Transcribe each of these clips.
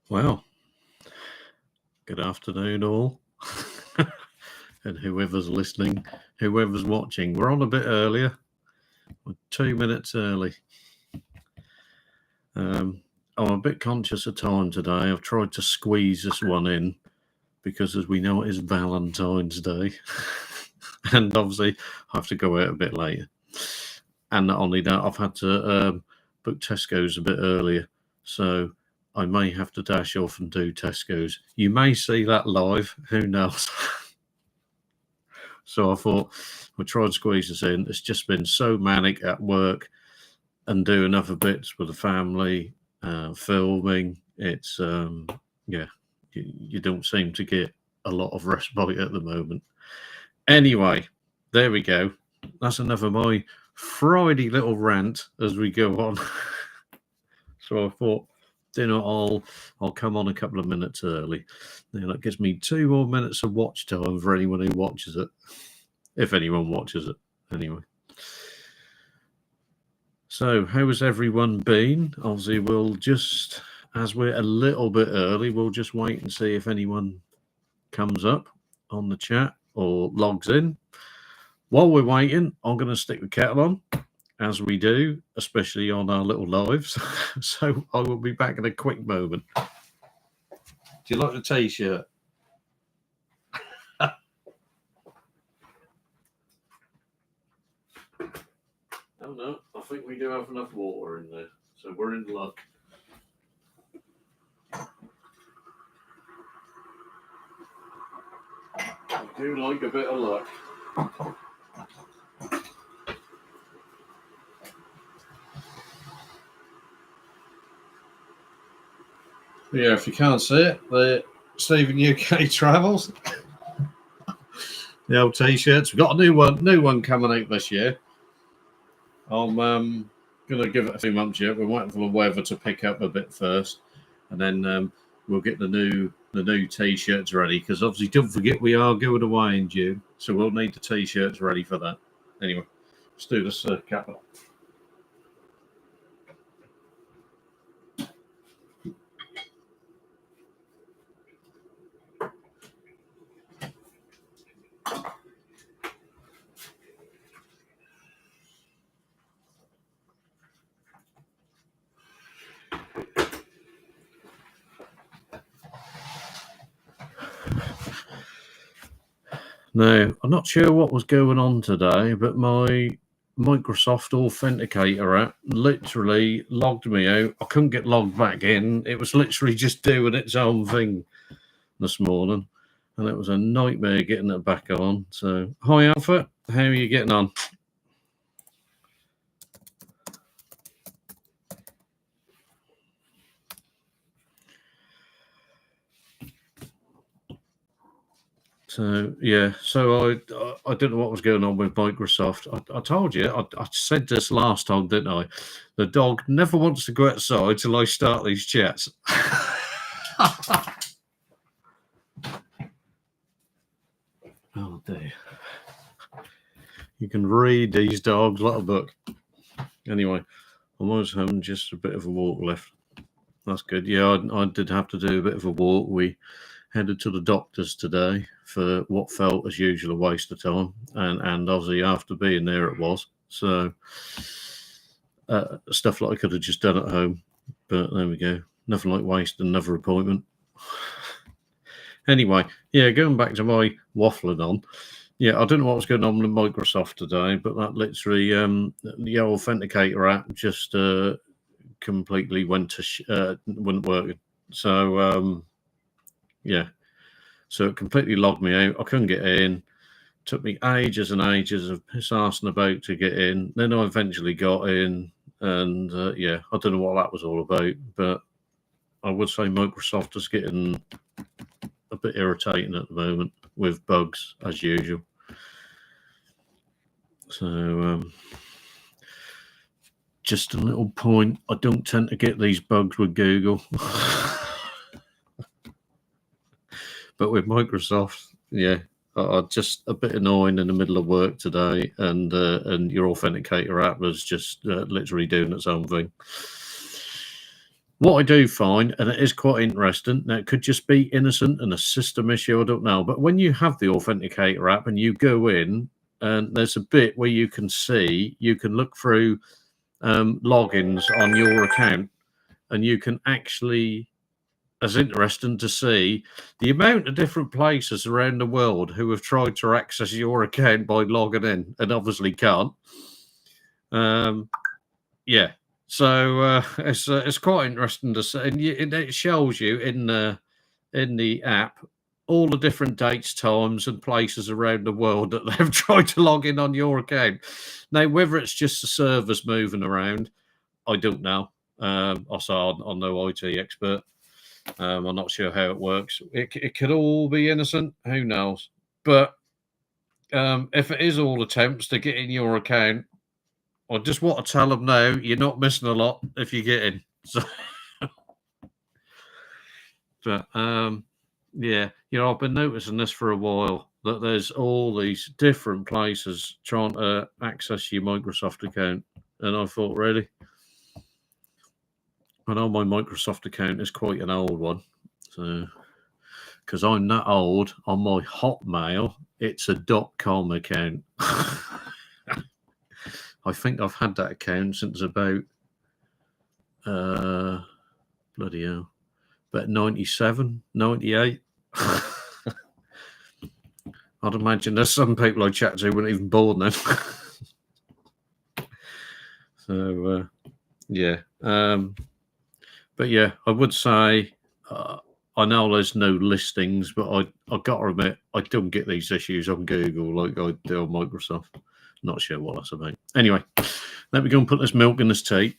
Well, good afternoon, all. And whoever's listening, whoever's watching, we're on a bit earlier. We're 2 minutes early. I'm a bit conscious of time today. I've tried to squeeze this one in because, as we know, it is Valentine's Day. And obviously, I have to go out a bit later. And not only that, I've had to book Tesco's a bit earlier. So I may have to dash off and do Tesco's. You may see that live. Who knows? So I thought we'll try and squeeze this in. It's just been so manic at work and doing other bits with the family, filming. It's, you don't seem to get a lot of respite at the moment. Anyway, there we go. That's enough of my Friday little rant as we go on. So I thought, I'll come on a couple of minutes early. Now, that gives me 2 more minutes of watch time for anyone who watches it. If anyone watches it, anyway. So, how has everyone been? Obviously, we'll just, as we're a little bit early, we'll just wait and see if anyone comes up on the chat or logs in. While we're waiting, I'm going to stick the kettle on, as we do, especially on our little lives. So I will be back in a quick moment. Do you like the t-shirt? Oh no, I think we do have enough water in there, so we're in luck. I do like a bit of luck. Yeah, if you can't see it, the Stephen UK Travels. The old t-shirts. We've got a new one coming out this year. I'm gonna give it a few months yet. We're waiting for the weather to pick up a bit first, and then we'll get the new t-shirts ready. Because obviously, don't forget we are going away in June, so we'll need the t-shirts ready for that. Anyway, let's do this cuppa. Now, I'm not sure what was going on today, but my Microsoft Authenticator app literally logged me out. I couldn't get logged back in. It was literally just doing its own thing this morning, and it was a nightmare getting it back on. So, hi, Alpha. How are you getting on? So yeah, so I don't know what was going on with Microsoft. I told you, I said this last time, didn't I? The dog never wants to go outside till I start these chats. Oh dear. You can read these dogs like a book. Anyway, I'm always having just a bit of a walk left. That's good. Yeah, I did have to do a bit of a walk. We headed to the doctor's today for what felt as usual a waste of time, and obviously after being there it was. So stuff that I could have just done at home, but there we go. Nothing like wasting another appointment. Anyway, yeah, going back to my waffling on. Yeah, I don't know what was going on with Microsoft today, but that literally the Authenticator app just completely went wouldn't work. So yeah, so it completely logged me out. I couldn't get in. Took me ages and ages of piss-arsing about to get in. Then I eventually got in, and yeah, I don't know what that was all about, but I would say Microsoft is getting a bit irritating at the moment with bugs, as usual. So just a little point, I don't tend to get these bugs with Google. But with Microsoft, yeah, just a bit annoying in the middle of work today, and your Authenticator app was just literally doing its own thing. What I do find, and it is quite interesting, now it could just be innocent and a system issue, I don't know, but when you have the Authenticator app and you go in, and there's a bit where you can see, you can look through logins on your account, and you can actually, as interesting to see, the amount of different places around the world who have tried to access your account by logging in and obviously can't. Yeah. So it's quite interesting to see, and it shows you in the app all the different dates, times, and places around the world that they've tried to log in on your account. Now, whether it's just the servers moving around, I don't know. Also, I'm no IT expert. I'm not sure how it works. It could all be innocent. Who knows? But if it is all attempts to get in your account, I just want to tell them now you're not missing a lot if you get in. So, but yeah, I've been noticing this for a while, that there's all these different places trying to access your Microsoft account, and I thought, really, I know my Microsoft account is quite an old one, so because I'm that old, on my Hotmail, it's a .com account. I think I've had that account since about bloody hell, about 97, 98. I'd imagine there's some people I chat to weren't even born then. So yeah, but yeah, I would say I know there's no listings, but I got to admit I don't get these issues on Google like I do on Microsoft. Not sure what that's about. Anyway, let me go and put this milk in this tea.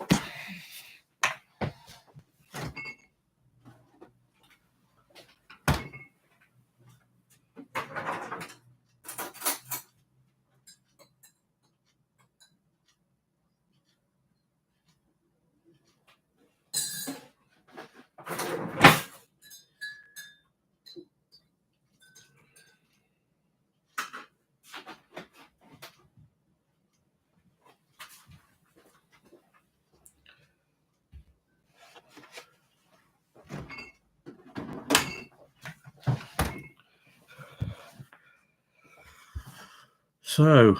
So,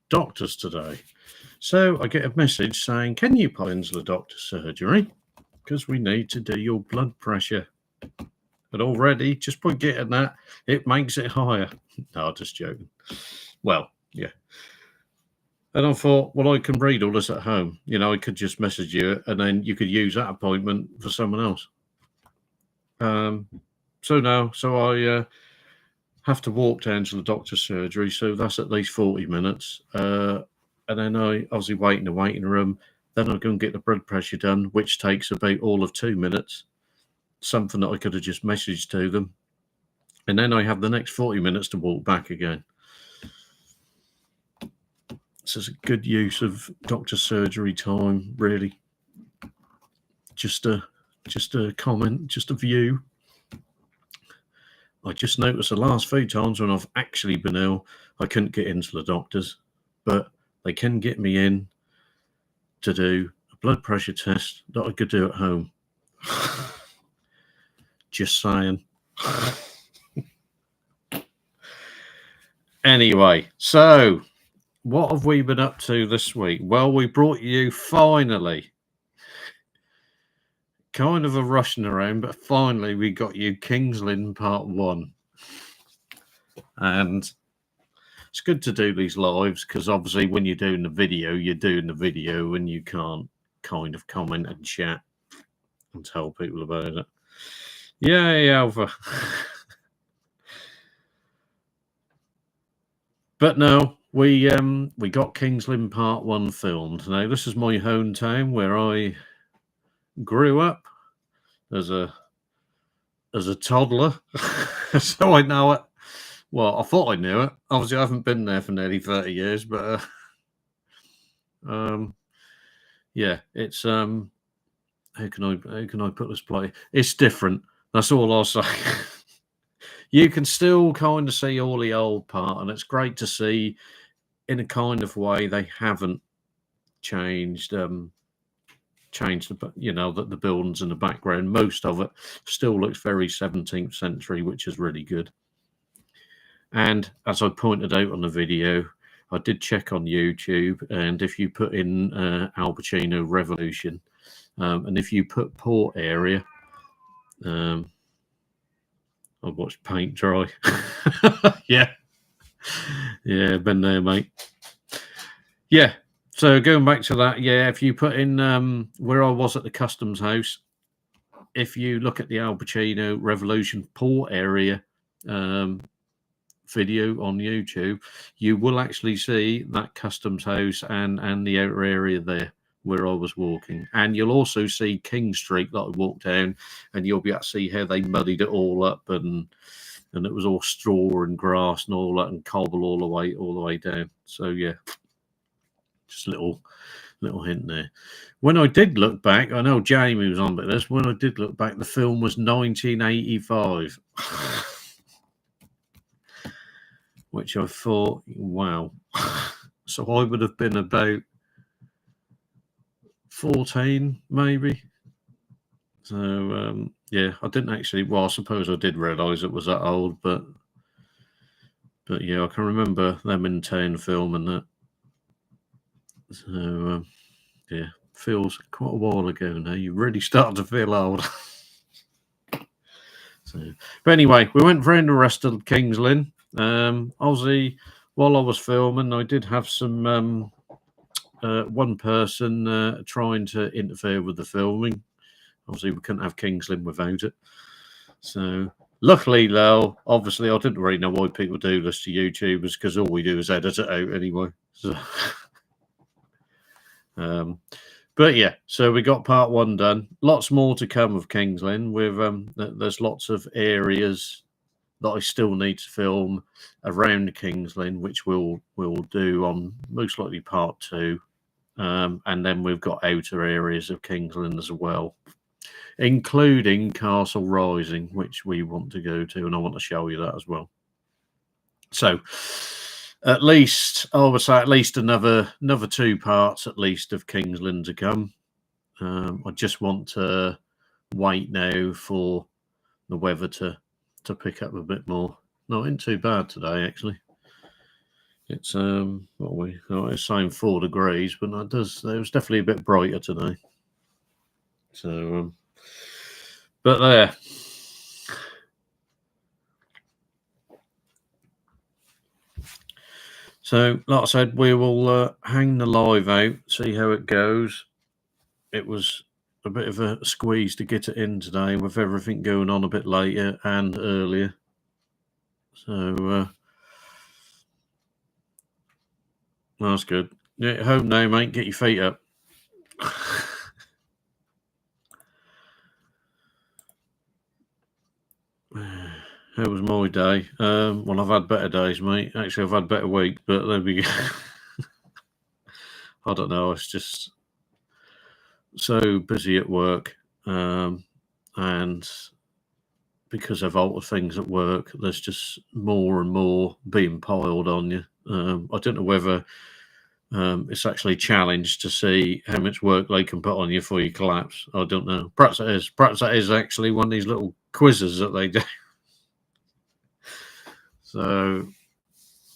doctors today. So I get a message saying, can you pop into the doctor's surgery? Because we need to do your blood pressure. But already, just by getting that, it makes it higher. No, just joking. Well, yeah. And I thought, well, I can read all this at home. I could just message you, and then you could use that appointment for someone else. So I have to walk down to the doctor's surgery, so that's at least 40 minutes. And then I obviously wait in the waiting room. Then I go and get the blood pressure done, which takes about all of 2 minutes. Something that I could have just messaged to them. And then I have the next 40 minutes to walk back again. This is a good use of doctor surgery time, really. Just a comment, just a view. I just noticed the last few times when I've actually been ill, I couldn't get into the doctors, but they can get me in to do a blood pressure test that I could do at home. Just saying. Anyway, so what have we been up to this week? Well, we brought you finally, kind of a rushing around, but finally we got you King's Lynn Part 1. And it's good to do these lives because obviously when you're doing the video and you can't kind of comment and chat and tell people about it. Yay, Alpha. But no, we got King's Lynn Part 1 filmed. Now, this is my hometown where I grew up as a toddler. So I know it. Well, I thought I knew it. Obviously, I haven't been there for nearly 30 years, but yeah, it's how can I put this play? It's different. That's all I'll say. You can still kind of see all the old part, and it's great to see in a kind of way they haven't changed changed the buildings in the background. Most of it still looks very 17th century, which is really good. And as I pointed out on the video, I did check on YouTube, and if you put in Al Pacino Revolution, and if you put port area, I've watched paint dry. Yeah, been there, mate. Yeah. So going back to that, yeah, if you put in where I was at the customs house, if you look at the Al Pacino Revolution port area video on YouTube, you will actually see that customs house and the outer area there where I was walking. And you'll also see King Street that I walked down, and you'll be able to see how they muddied it all up, and it was all straw and grass and all that, and cobble all the way down. So yeah, just a little hint there. When I did look back, I know Jamie was on about this. When I did look back, the film was 1985, which I thought, wow. So I would have been about 14, maybe. So yeah, I didn't actually. Well, I suppose I did realise it was that old, but yeah, I can remember them in town filming that. So yeah, feels quite a while ago now. You really start to feel old. So, but anyway, we went round the rest of King's Lynn. Obviously, while I was filming, I did have some one person trying to interfere with the filming. Obviously, we couldn't have King's Lynn without it. So, luckily, though, obviously, I didn't really know why people do this to YouTubers, because all we do is edit it out anyway. So, but yeah, so we got part 1 done. Lots more to come of King's Lynn. With there's lots of areas that I still need to film around King's Lynn, which we'll do on most likely part 2. And then we've got outer areas of King's Lynn as well, including Castle Rising, which we want to go to, and I want to show you that as well. So at least, I would say, at least another 2 parts at least of King's Lynn to come. I just want to wait now for the weather to pick up a bit more. Not in too bad today, actually. It's it's saying 4 degrees, but it was definitely a bit brighter today. So, but there. So, like I said, we will hang the live out, see how it goes. It was a bit of a squeeze to get it in today, with everything going on a bit later and earlier. So, that's good. Yeah, home now, mate. Get your feet up. How was my day? Well, I've had better days, mate. Actually, I've had better week, but there we go. I don't know. It's just so busy at work, and because I've altered things at work, there's just more and more being piled on you. I don't know whether it's actually challenged to see how much work they can put on you before you collapse. I don't know. Perhaps it is. Perhaps that is actually one of these little quizzes that they do. So,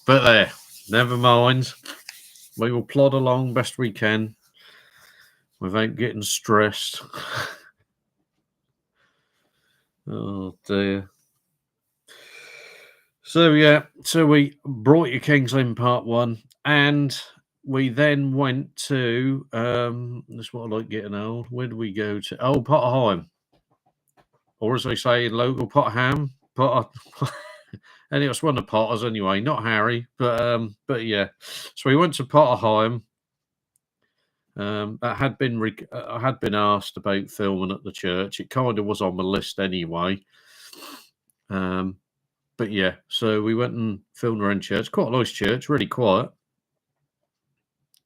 but there, never mind. We will plod along best we can without getting stressed. Oh dear. So yeah, so we brought you King's Lynn Part 1, and we then went to that's what I like getting old. Where do we go to? Oh, Potterheim, or as they say in local, Potterham. Anyway, it's one of the Potters anyway, not Harry, but yeah. So we went to Potterheim. I had been asked about filming at the church. It kind of was on my list anyway. But yeah, so we went and filmed around church. Quite a nice church, really quiet.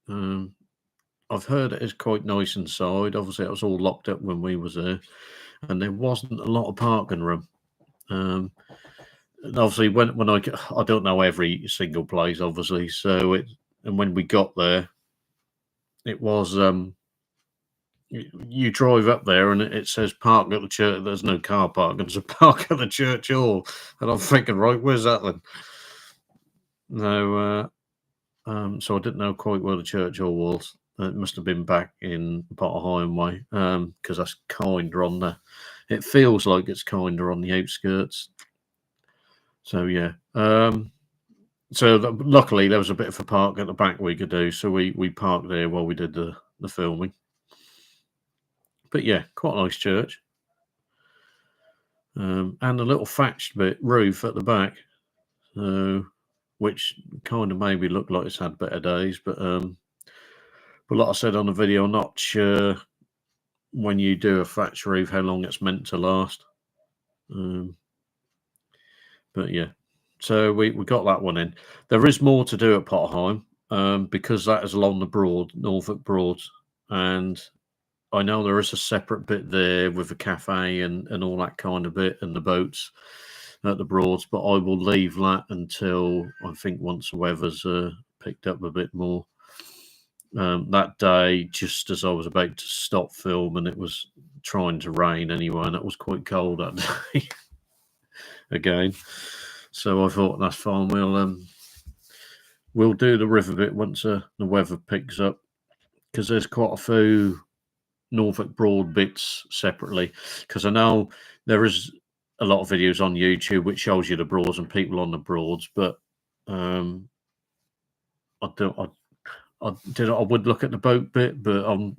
I've heard it is quite nice inside. Obviously, it was all locked up when we was there, and there wasn't a lot of parking room. And obviously, when I don't know every single place, obviously. So and when we got there, it was you drive up there and it says park at the church. There's no car park. There's a park at the church hall, and I'm thinking, right, where's that then? No, so I didn't know quite where the church hall was. It must have been back in Potter Highway, because that's kinder on the. It feels like it's kinder on the outskirts. So yeah. Luckily there was a bit of a park at the back we could do, so we parked there while we did the filming. But yeah, quite a nice church. And a little thatched roof at the back, which kind of made me look like it's had better days. But like I said on the video, I'm not sure when you do a thatched roof how long it's meant to last. But yeah, so we got that one in. There is more to do at Potterheim, because that is along the Norfolk Broads, and I know there is a separate bit there with a cafe and all that kind of bit, and the boats at the Broads, but I will leave that until I think once the weather's picked up a bit more. That day, just as I was about to stop filming, it was trying to rain anyway, and it was quite cold that day again. So I thought that's fine. We'll do the river bit once the weather picks up, because there's quite a few Norfolk Broad bits separately. Because I know there is a lot of videos on YouTube which shows you the Broads and people on the Broads, but I would look at the boat bit, but I'm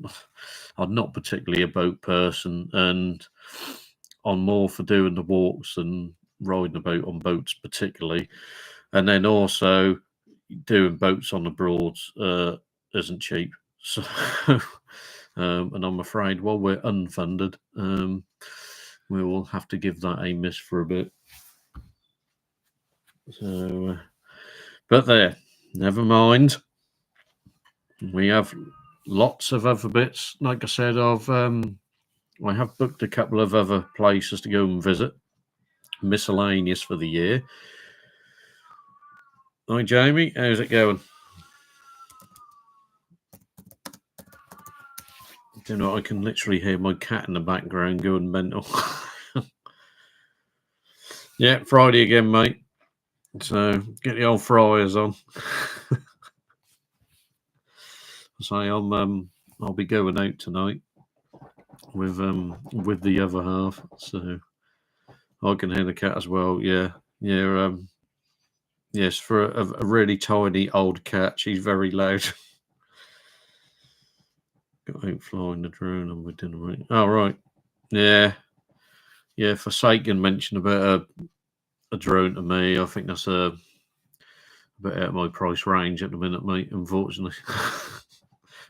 not particularly a boat person, and I'm more for doing the walks and riding the boat on boats particularly. And then also doing boats on the Broads isn't cheap. So and I'm afraid while we're unfunded, we will have to give that a miss for a bit. So but there, never mind. We have lots of other bits. Like I said, I have booked a couple of other places to go and visit. Miscellaneous for the year. Hi, Jamie. How's it going? You know, I can literally hear my cat in the background going mental. Yeah, Friday again, mate. So get the old fryers on. So I'll be going out tonight with the other half. So I can hear the cat as well. Yeah. Yes, for a really tiny old cat, she's very loud. Got out flying the drone and we didn't right. Oh, right. Yeah. Forsaken mentioned about a drone to me. I think that's a bit out of my price range at the minute, mate, unfortunately.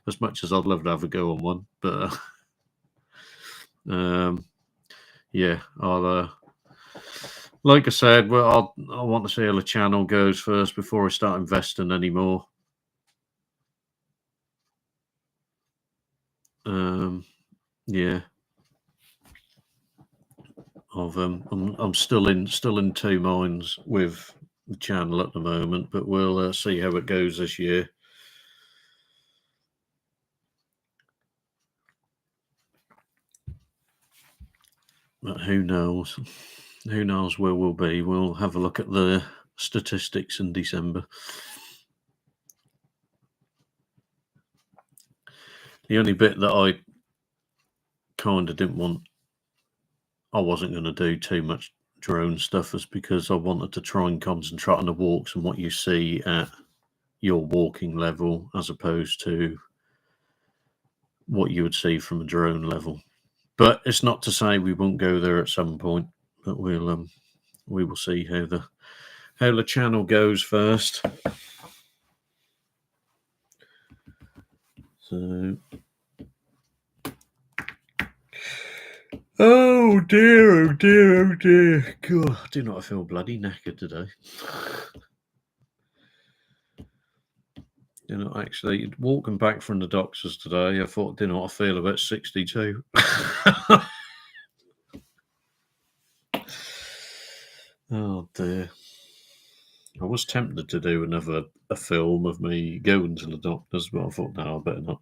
As much as I'd love to have a go on one. But yeah, I'll like I said, well, I want to see how the channel goes first before I start investing anymore. Yeah, I'm still in two minds with the channel at the moment, but we'll see how it goes this year. But who knows? Who knows where we'll be? We'll have a look at the statistics in December. The only bit that I kind of didn't want, I wasn't going to do too much drone stuff, is because I wanted to try and concentrate on the walks and what you see at your walking level as opposed to what you would see from a drone level. But it's not to say we won't go there at some point. But we will see how the channel goes first. So, oh dear. God, I do not feel bloody knackered today. You know, actually, walking back from the doctors today, I thought, I feel about 62. Oh dear. I was tempted to do a film of me going to the doctors, but I thought, no, I better not.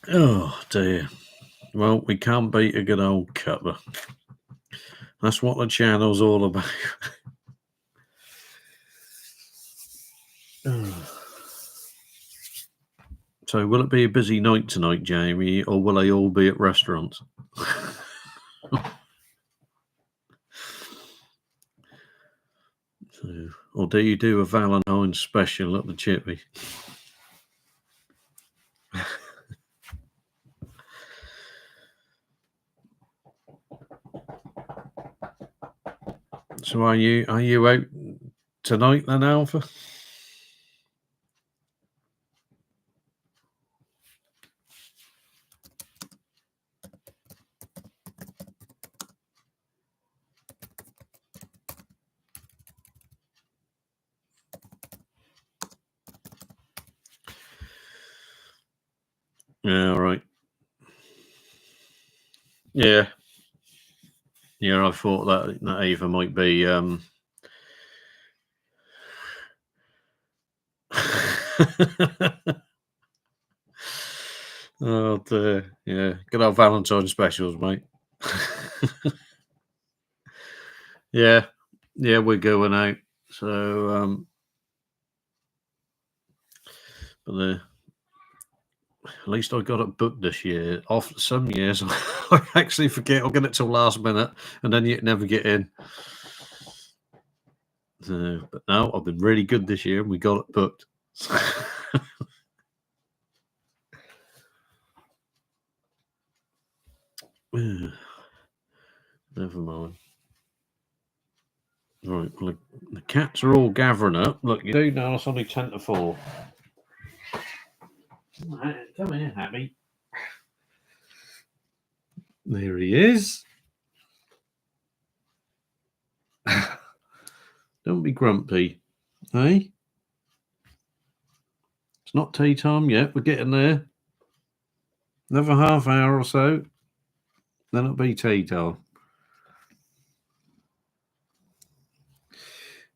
Oh dear. Well, we can't beat a good old cuppa. That's what the channel's all about. So, will it be a busy night tonight, Jamie, or will they all be at restaurants? So, or do you do a Valentine's special at the Chippy? So, are you out tonight then, Alpha? Yeah, all right. Yeah. Yeah, I thought that Ava might be oh dear. Yeah. Good old Valentine's specials, mate. Yeah. Yeah, we're going out. So but at least I got it booked this year. Off some years I actually forget I'll get it till last minute and then you never get in. So, but no, I've been really good this year and we got it booked. Never mind. Right, well, the cats are all gathering up. Look, you do know it's only 10 to 4. Come here, Happy. There he is. Don't be grumpy, hey? It's not tea time yet. We're getting there. Another half hour or so, then it'll be tea time.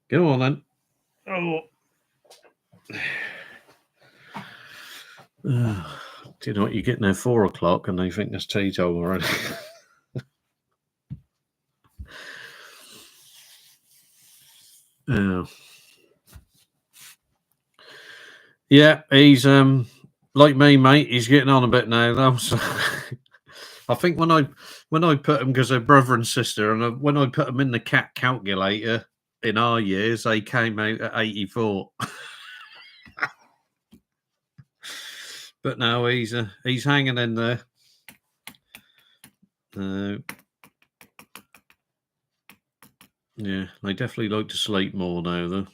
Go on then. Oh. Do you know what? You're getting there 4 o'clock and they think it's tea time already. Yeah, he's like me, mate. He's getting on a bit now, though. So I think when I put them, because they're brother and sister, and when I put them in the cat calculator in our years, they came out at 84. But now he's hanging in there. Yeah, they definitely like to sleep more now, though.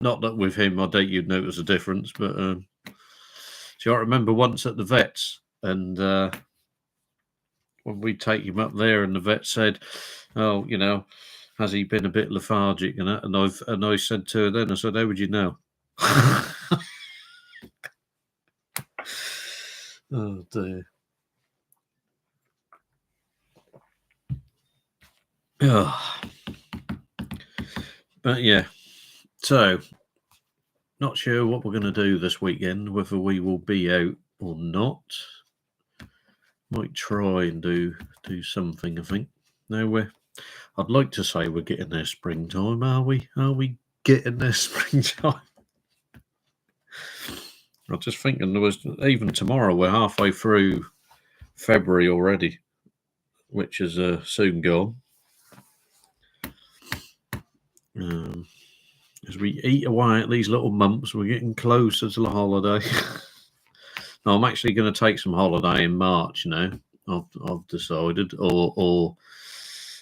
Not that with him, I doubt you'd notice a difference, but so I remember once at the vets, and when we take him up there, and the vet said, "Oh, you know, has he been a bit lethargic?" And that, and I said to her then, I said, "How would you know?" Oh dear. Oh. But yeah, so not sure what we're going to do this weekend, whether we will be out or not. Might try and do something. I think. No, I'd like to say we're getting there springtime. Are we? Are we getting there springtime? I was just thinking there was even tomorrow. We're halfway through February already, which is soon gone. As we eat away at these little months, we're getting closer to the holiday. No, I'm actually going to take some holiday in March now. I've decided, or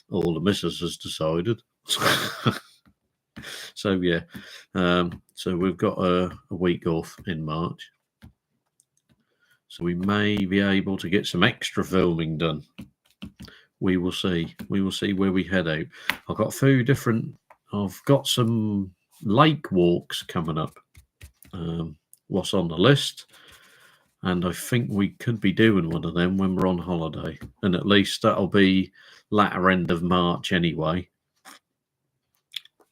the missus has decided. So yeah, so we've got a week off in March, so we may be able to get some extra filming done. We will see. We will see where we head out. I've got a few different. I've got some lake walks coming up. What's on the list? And I think we could be doing one of them when we're on holiday. And at least that'll be latter end of March anyway.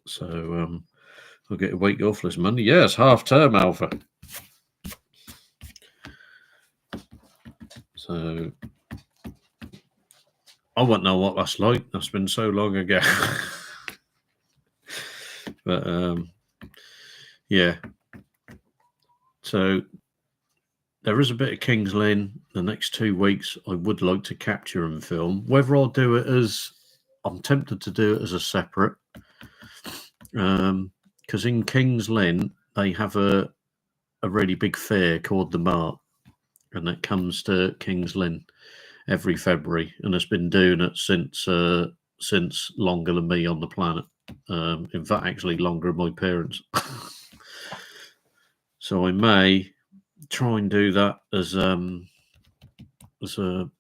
So I'll get a week off this Monday. Yeah, it's half term, Alpha. So I won't know what that's like. That's been so long ago. But yeah. So there is a bit of King's Lynn the next 2 weeks. I would like to capture and film. Whether I'll do it as, I'm tempted to do it as a separate. Because in King's Lynn, they have a really big fair called the Mart. And that comes to King's Lynn every February. And it's been doing it since longer than me on the planet. In fact, actually longer than my parents. So I may try and do that as a sort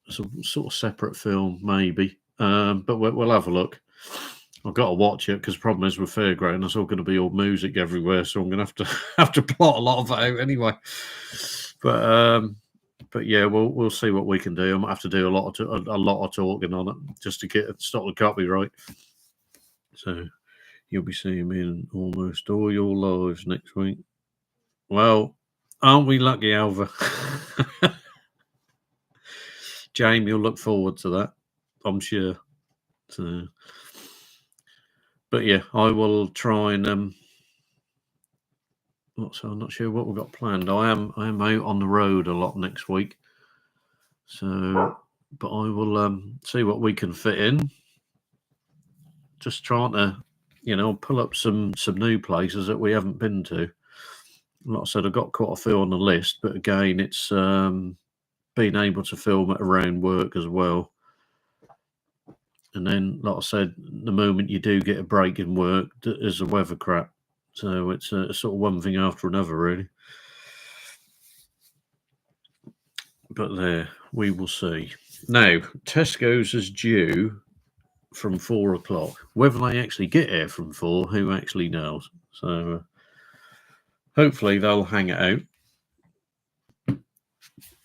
of separate film, maybe. But we'll have a look. I've got to watch it because the problem is with Fairground, there's all going to be all music everywhere, so I'm going to have to plot a lot of it out anyway. But yeah, we'll see what we can do. I might have to do a lot of talking on it just to stop the copyright. So you'll be seeing me in almost all your lives next week. Well, aren't we lucky, Alva? Jamie will look forward to that, I'm sure. So, but yeah, I will try and I'm not sure what we've got planned. I am out on the road a lot next week. So, but I will see what we can fit in. Just trying to, pull up some new places that we haven't been to. Like I said, I've got quite a few on the list, but again, it's being able to film it around work as well. And then, like I said, the moment you do get a break in work, is the weather crap. So it's sort of one thing after another, really. But there, we will see. Now, Tesco's is due from 4 o'clock. Whether they actually get here from 4, who actually knows? So hopefully they'll hang it out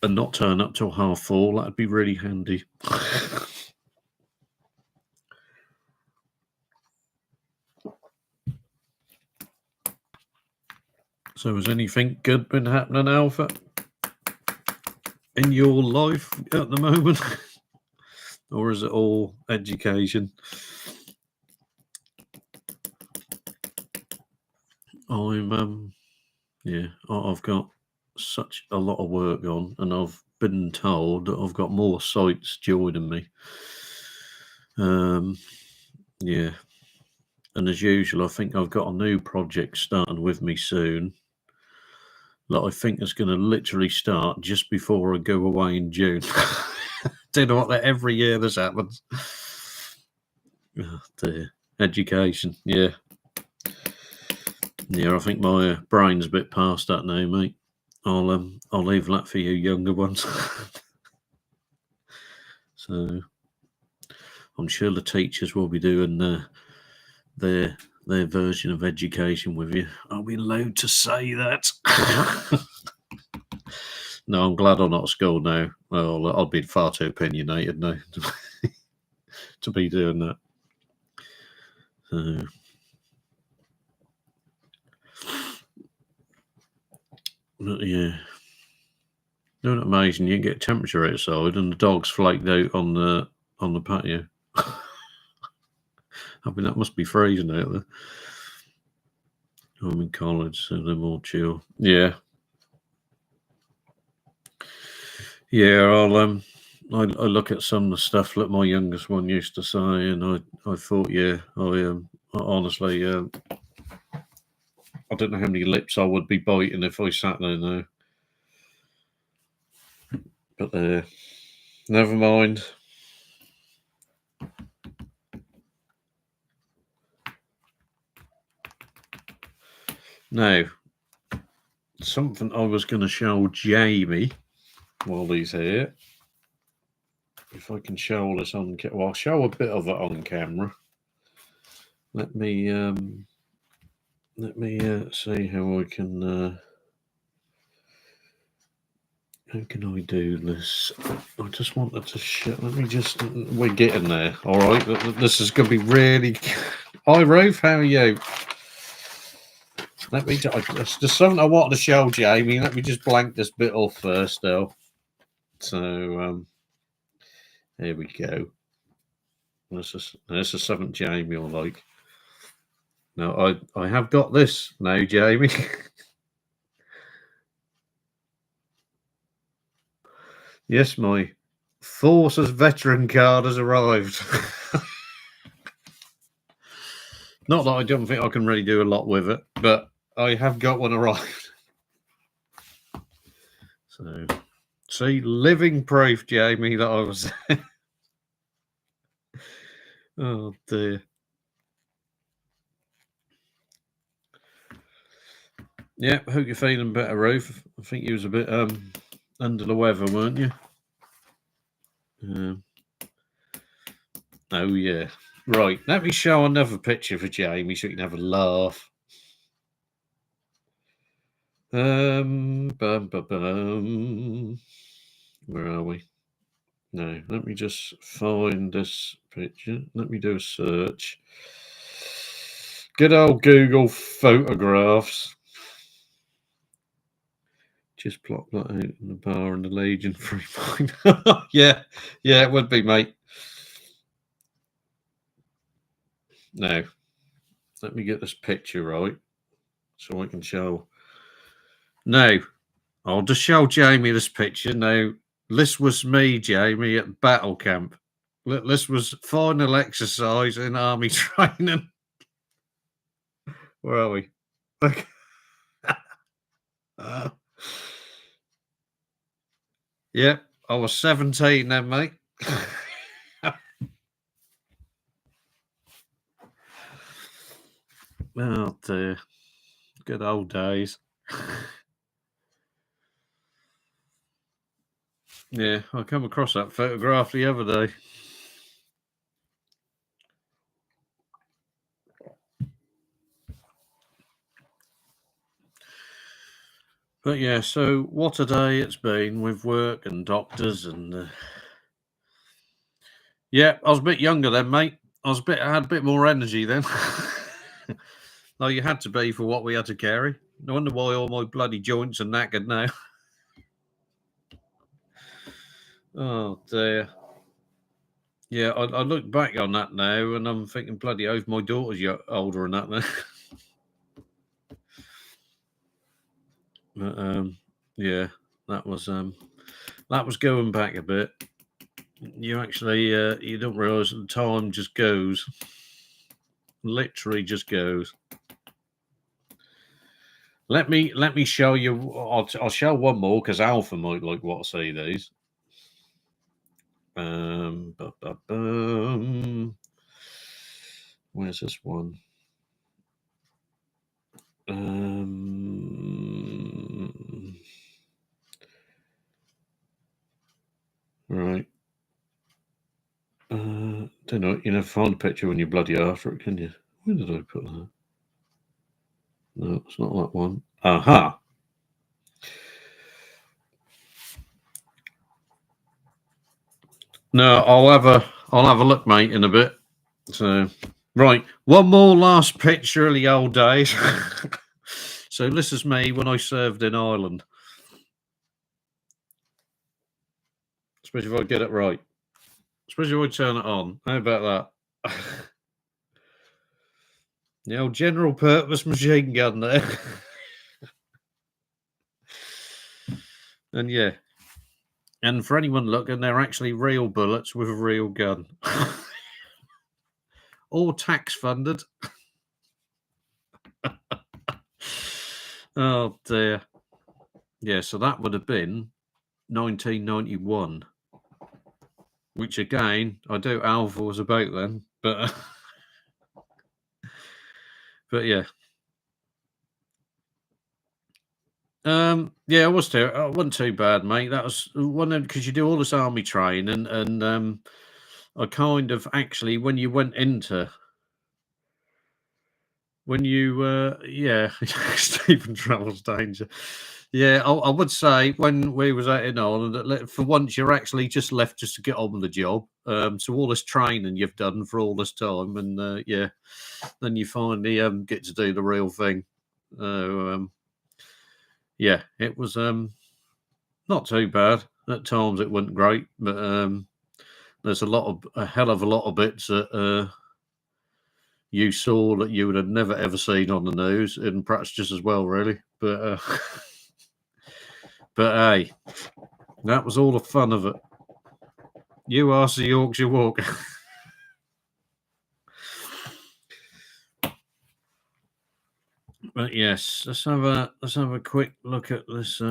and not turn up till 4:30. That'd be really handy. So has anything good been happening, Alpha, in your life at the moment? Or is it all education? I've got such a lot of work on, and I've been told that I've got more sites joining me. Yeah. And as usual, I think I've got a new project starting with me soon that I think is going to literally start just before I go away in June. Do you know what? That every year this happens. Oh, dear. Education, yeah. Yeah, I think my brain's a bit past that now, mate. I'll leave that for you younger ones. So I'm sure the teachers will be doing their version of education with you. Are we allowed to say that? No, I'm glad I'm not at school now. Well, I'll be far too opinionated now to be doing that. So, but yeah. Isn't it amazing? You get temperature outside and the dog's flaked out on the patio. I mean, that must be freezing out there. I'm in college, so they're more chill. Yeah. Yeah, I look at some of the stuff that my youngest one used to say, and I thought, yeah, I honestly, I don't know how many lips I would be biting if I sat there now. But never mind. Now, something I was going to show Jamie while he's here. If I can show this on camera, well, I'll show a bit of it on camera. Let me see how I can. How can I do this? I just wanted to show. Let me just. We're getting there. All right. This is going to be really. Hi, Ruth. How are you? Let me. There's something I wanted to show Jamie. Let me just blank this bit off first, though. So here we go. There's a 7th Jamie I like. Now I have got this now, Jamie. Yes, my Forces veteran card has arrived. Not that I don't think I can really do a lot with it, but I have got one arrived. So, see, living proof, Jamie, that I was. Oh dear. Yeah, hope you're feeling better, Ruth. I think you was a bit under the weather, weren't you? Oh yeah. Right. Let me show another picture for Jamie so you can have a laugh. Bum, bum, bum. Where are we? No, let me just find this picture. Let me do a search. Good old Google photographs. Just plop that out in the bar and the Legion 3. Yeah, it would be, mate. Now, let me get this picture right so I can show. Now, I'll just show Jamie this picture. Now, this was me, Jamie, at battle camp. This was final exercise in army training. Where are we? Look. Yeah, I was 17 then, mate. Oh dear. Good old days. Yeah, I come across that photograph the other day. But yeah, so what a day it's been with work and doctors and yeah, I was a bit younger then, mate. I had a bit more energy then. No, you had to be for what we had to carry. No wonder why all my bloody joints are knackered now. Oh dear. Yeah, I look back on that now and I'm thinking, bloody hell, my daughter's older than that now. But yeah, that was going back a bit. You actually you don't realise the time just goes. Literally just goes. Let me show you. I'll show one more because Alpha might like what I see these. Where's this one? Right. Don't know. You never find a picture when you're bloody after it, can you? Where did I put that? No, it's not that one. Aha. No, I'll have a look, mate, in a bit. So, right, one more last picture of the old days. So this is me when I served in Ireland. Especially if I get it right. Especially if I turn it on. How about that? The old general purpose machine gun there. And yeah. And for anyone looking, they're actually real bullets with a real gun. All tax funded. Oh dear. Yeah, so that would have been 1991. Which again, I doubt Alpha was about then, but but yeah. Yeah, it wasn't too bad, mate. That was one because you do all this army training, and I kind of actually when you yeah, Stephen Travels Danger. Yeah, I would say when we was out in Ireland, that for once you're actually just left just to get on with the job. So all this training you've done for all this time, and yeah, then you finally get to do the real thing. Yeah, it was not too bad. At times it wasn't great, but there's a hell of a lot of bits that you saw that you would have never ever seen on the news, and perhaps just as well, really. But but hey, that was all the fun of it. You asked the Yorkshire Walk. But yes, let's have a quick look at this.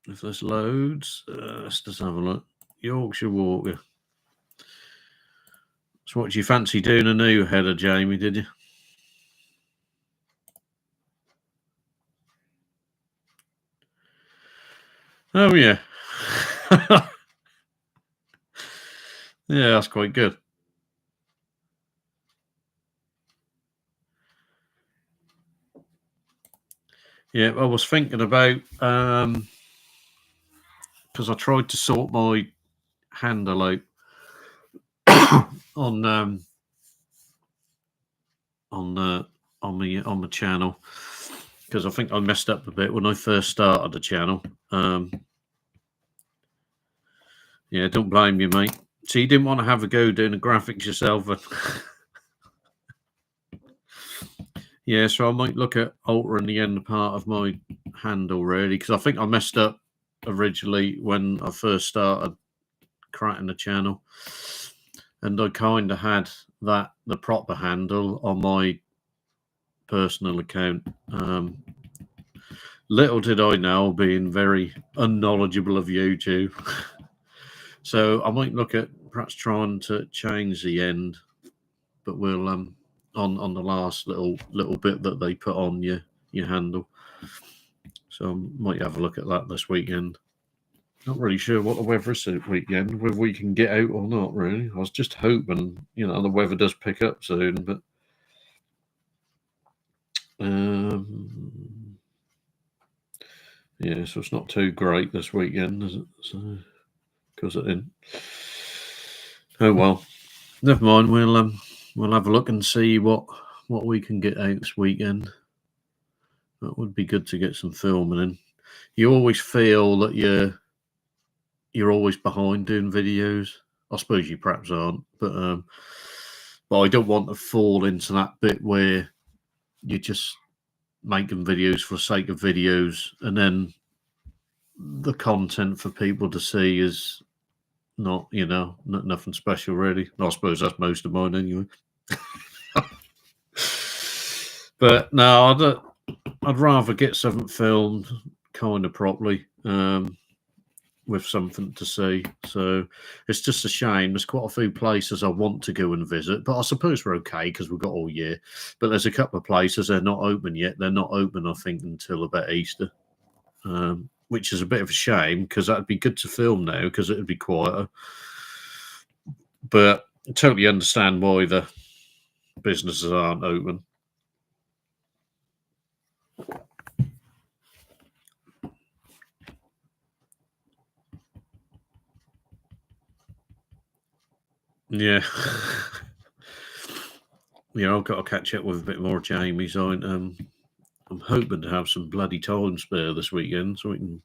If this loads, let's just have a look. Yorkshire Walker. So, what do you fancy doing a new header, Jamie? Did you? Oh yeah, yeah, that's quite good. Yeah, I was thinking about because I tried to sort my handle out on on the on the channel because I think I messed up a bit when I first started the channel. Yeah, don't blame you, mate. So you didn't want to have a go doing the graphics yourself. Yeah, so I might look at altering the end part of my handle really, because I think I messed up originally when I first started cracking the channel, and I kind of had the proper handle on my personal account. Little did I know, being very unknowledgeable of YouTube. So I might look at perhaps trying to change the end, but we'll on the last little bit that they put on your handle. So I might have a look at that this weekend. Not really sure what the weather is this weekend, whether we can get out or not, really. I was just hoping, the weather does pick up soon, but yeah, so it's not too great this weekend, is it? So, because it didn't. Oh well, never mind. We'll have a look and see what we can get out this weekend. That would be good to get some filming in. You always feel that you're always behind doing videos. I suppose you perhaps aren't, but I don't want to fall into that bit where you're just making videos for the sake of videos, and then the content for people to see is not, nothing special really. I suppose that's most of mine anyway. But no, I'd rather get something filmed kind of properly. With something to see. So it's just a shame. There's quite a few places I want to go and visit, but I suppose we're okay because we've got all year. But there's a couple of places they're not open yet. They're not open, I think, until about Easter, which is a bit of a shame because that'd be good to film now because it'd be quieter. But I totally understand why the businesses aren't open. Yeah. I've got to catch up with a bit more Jamie. So I'm hoping to have some bloody time spare this weekend so we can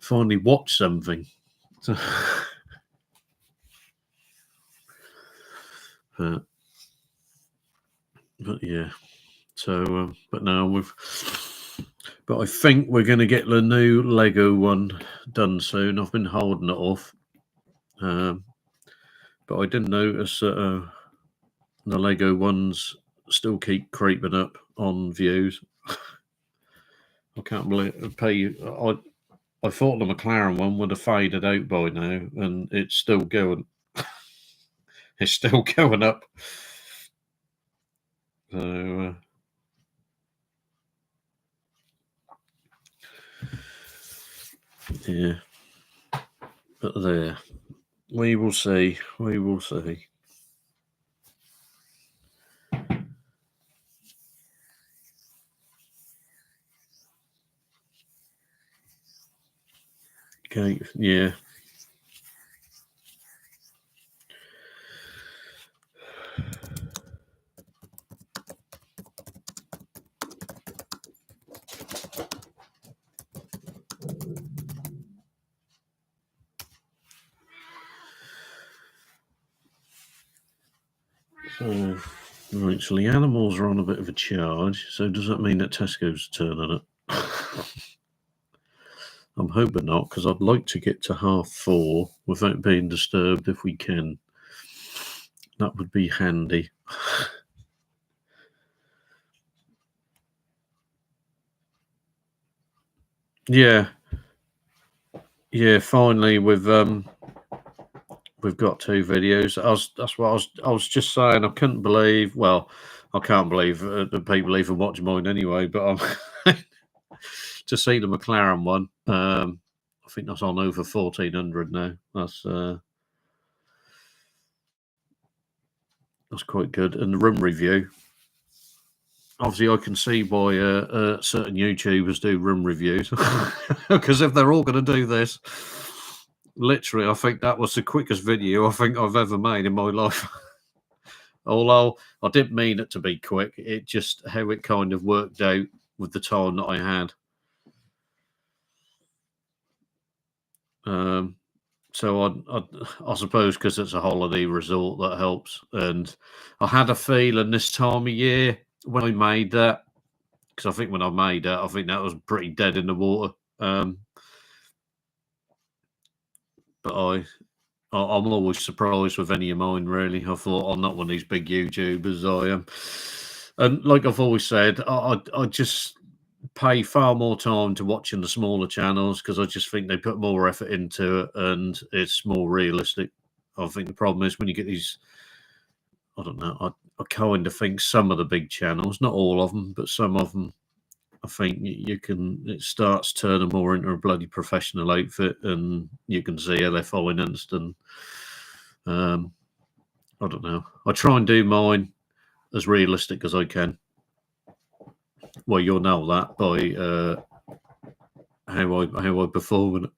finally watch something. So, but yeah. So, but now but I think we're going to get the new Lego one done soon. I've been holding it off. But I did notice that the Lego ones still keep creeping up on views. I can't believe I thought the McLaren one would have faded out by now, and it's still going. It's still going up. So yeah, but there, we will see. We will see. Okay, yeah. Right, so the animals are on a bit of a charge. So does that mean that Tesco's turning up? I'm hoping not, because I'd like to get to 4:30 without being disturbed if we can. That would be handy. Yeah. Finally, we've got 2 videos. That's what I was just saying. I couldn't believe. Well, I can't believe that people even watch mine anyway. But to see the McLaren one, I think that's on over 1,400 now. That's quite good. And the room review. Obviously, I can see why certain YouTubers do room reviews, because if they're all going to do this, literally, I think that was the quickest video I think I've ever made in my life. Although I didn't mean it to be quick, it just how it kind of worked out with the time that I had. So I suppose because it's a holiday resort that helps. And I had a feeling this time of year when I made that, because I think when I made that, I think that was pretty dead in the water. But I'm always surprised with any of mine, really. I thought I'm not one of these big YouTubers, I am. And like I've always said, I just pay far more time to watching the smaller channels because I just think they put more effort into it and it's more realistic. I think the problem is when you get these, I don't know, I kind of think some of the big channels, not all of them, but some of them, I think it starts turning more into a bloody professional outfit, and you can see how they're financed. And I don't know. I try and do mine as realistic as I can. Well, you'll know that by how I perform in it.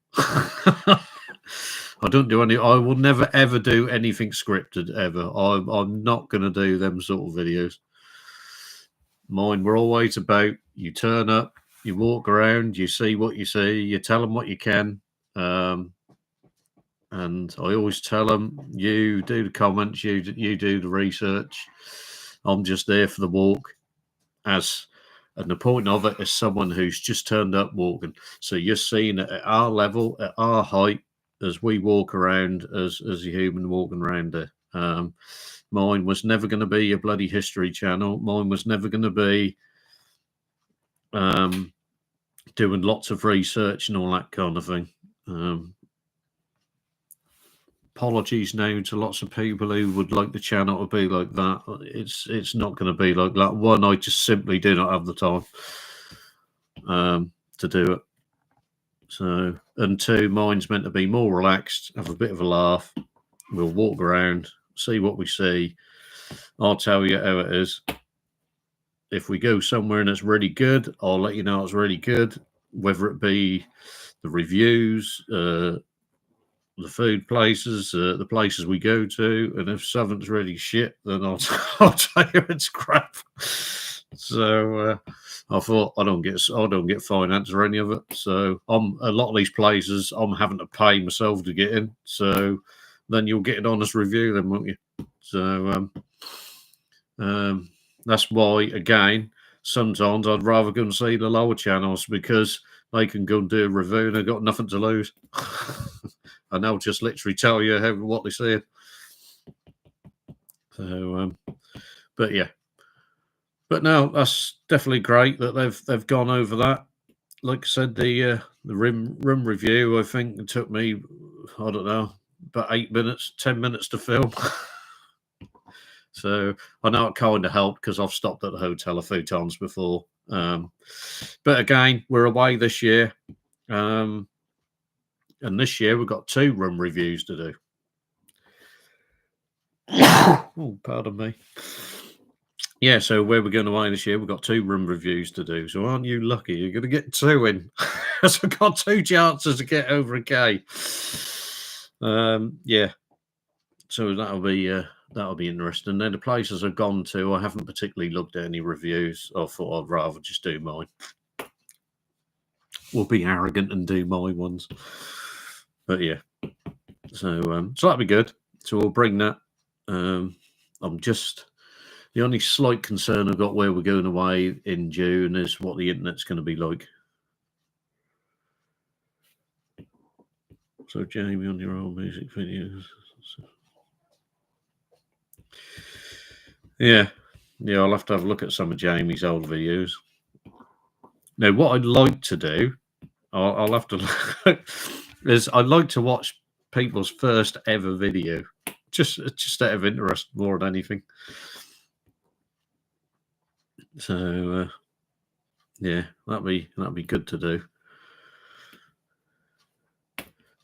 I don't do any. I will never ever do anything scripted ever. I'm not going to do them sort of videos. Mine were always about you turn up, you walk around, you see what you see, you tell them what you can. And I always tell them, you do the comments, you do the research. I'm just there for the walk. And the point of it is someone who's just turned up walking. So you're seeing it at our level, at our height, as we walk around, as a human walking around there. Mine was never going to be a bloody history channel. Mine was never going to be doing lots of research and all that kind of thing. Apologies now to lots of people who would like the channel to be like that. It's not going to be like that. One, I just simply do not have the time to do it. So, and two, mine's meant to be more relaxed, have a bit of a laugh. We'll walk around, see what we see. I'll tell you how it is. If we go somewhere and it's really good, I'll let you know it's really good, whether it be the reviews, the food places, the places we go to, and if something's really shit, then I'll tell you it's crap. So I thought I don't get finance or any of it. So a lot of these places I'm having to pay myself to get in. So then you'll get an honest review, then won't you? So that's why, again, sometimes I'd rather go and see the lower channels because they can go and do a review and they've got nothing to lose. And they'll just literally tell you what they see. So, but yeah. But no, that's definitely great that they've gone over that. Like I said, the room review, I think it took me, I don't know, about 8 minutes, 10 minutes to film. So I know it kind of helped because I've stopped at the hotel a few times before. But again, we're away this year. And this year we've got 2 room reviews to do. Oh, pardon me. Yeah, so where we're going away this year, we've got 2 room reviews to do. So aren't you lucky? You're going to get 2 in. So I've got 2 chances to get over a K. Yeah. So that'll be interesting. Then the places I've gone to, I haven't particularly looked at any reviews. I thought I'd rather just do mine. We'll be arrogant and do my ones. But yeah. So that'll be good. So we'll bring that. I'm just The only slight concern I've got where we're going away in June is what the internet's going to be like. So, Jamie, on your old music videos. Yeah, I'll have to have a look at some of Jamie's old videos. Now, what I'd like to do, I'll have to look, is I'd like to watch people's first ever video, just out of interest more than anything. So, yeah, that'd be good to do,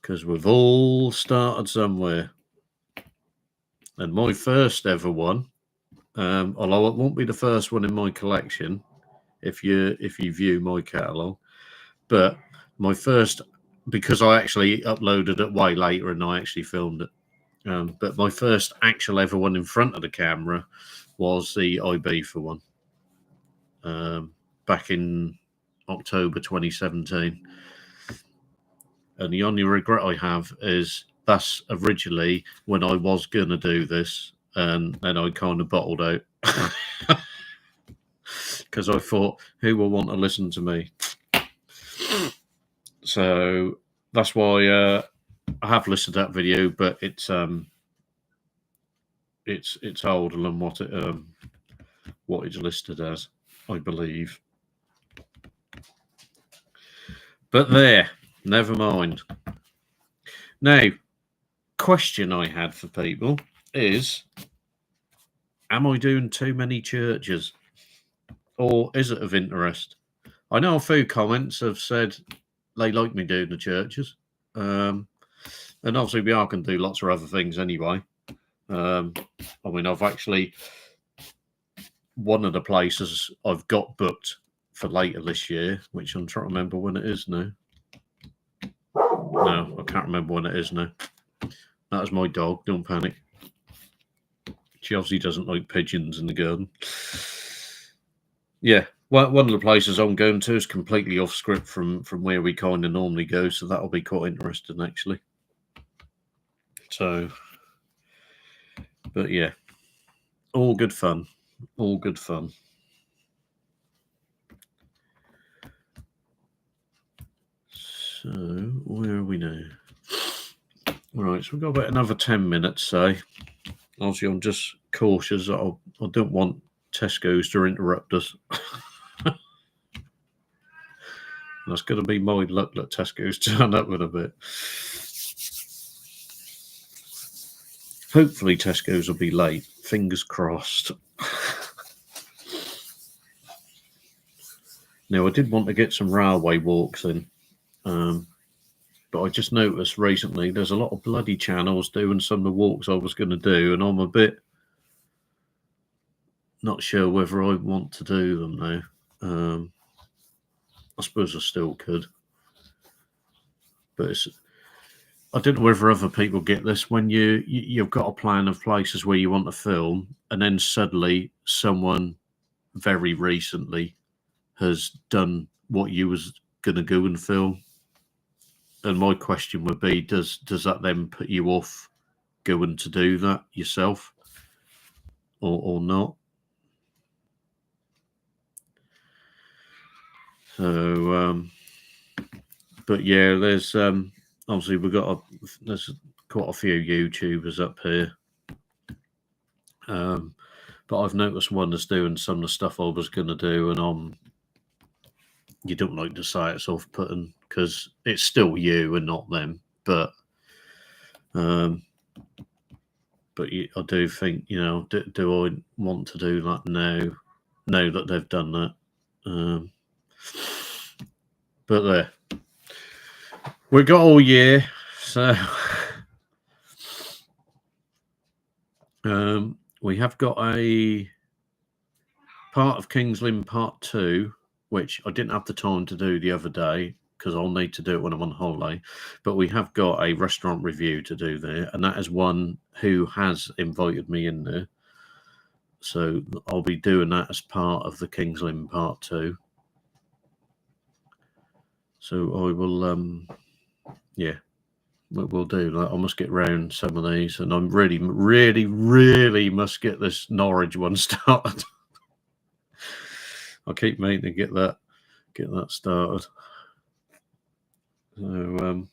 because we've all started somewhere. And my first ever one, although it won't be the first one in my collection, if you view my catalogue, but my first, because I actually uploaded it way later and I actually filmed it. But my first actual ever one in front of the camera was the Ibiza one, back in October 2017. And the only regret I have is that's originally when I was going to do this, and then I kind of bottled out because I thought, who will want to listen to me? So that's why I have listened to that video, but it's older than what it's listed as, I believe. But there, never mind. Now, question I had for people is, am I doing too many churches, or is it of interest? I know a few comments have said they like me doing the churches, and obviously we can do lots of other things anyway. I mean, I've actually, one of the places I've got booked for later this year, which I'm trying to remember when it is now. No, I can't remember when it is now. That is my dog. Don't panic. She obviously doesn't like pigeons in the garden. Yeah, well, one of the places I'm going to is completely off script from where we kind of normally go, so that'll be quite interesting, actually. So, but yeah, all good fun. All good fun. So, where are we now? Right, so we've got about another 10 minutes, say. Obviously, I'm just cautious that I don't want Tesco's to interrupt us. That's going to be my luck that Tesco's turn up in a bit. Hopefully, Tesco's will be late. Fingers crossed. Now, I did want to get some railway walks in. But I just noticed recently there's a lot of bloody channels doing some of the walks I was going to do, and I'm a bit not sure whether I want to do them now. I suppose I still could. But I don't know whether other people get this when you've got a plan of places where you want to film, and then suddenly someone very recently has done what you was going to go and film. And my question would be, does that then put you off going to do that yourself, or not? So, but yeah, there's obviously there's quite a few YouTubers up here, but I've noticed one that's doing some of the stuff I was going to do, and you don't like to say it's off-putting because it's still you and not them, but I do think, do I want to do that now that they've done that? But there, we've got all year, so we have got a part of King's Lynn Part 2, which I didn't have the time to do the other day because I'll need to do it when I'm on holiday. But we have got a restaurant review to do there, and that is one who has invited me in there. So I'll be doing that as part of the King's Lynn Part 2. So I will, yeah. we'll do that. I must get round some of these, and I'm really must get this Norwich one started. I keep meaning to get that started. So,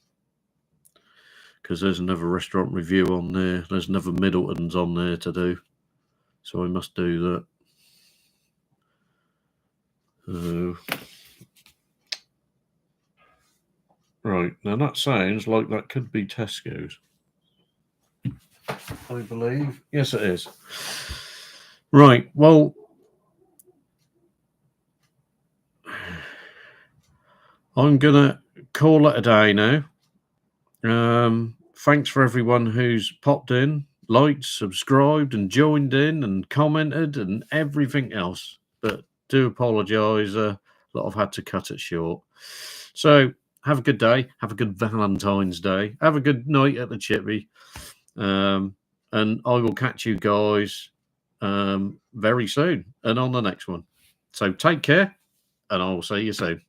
because there's another restaurant review on there. There's another Middleton's on there to do, so I must do that. Right, now that sounds like that could be Tesco's. I believe. Yes, it is. Right, well, I'm going to call it a day now. Thanks for everyone who's popped in, liked, subscribed, and joined in, and commented, and everything else. But do apologise that I've had to cut it short. So have a good day. Have a good Valentine's Day. Have a good night at the chippy. And I will catch you guys very soon and on the next one. So take care, and I will see you soon.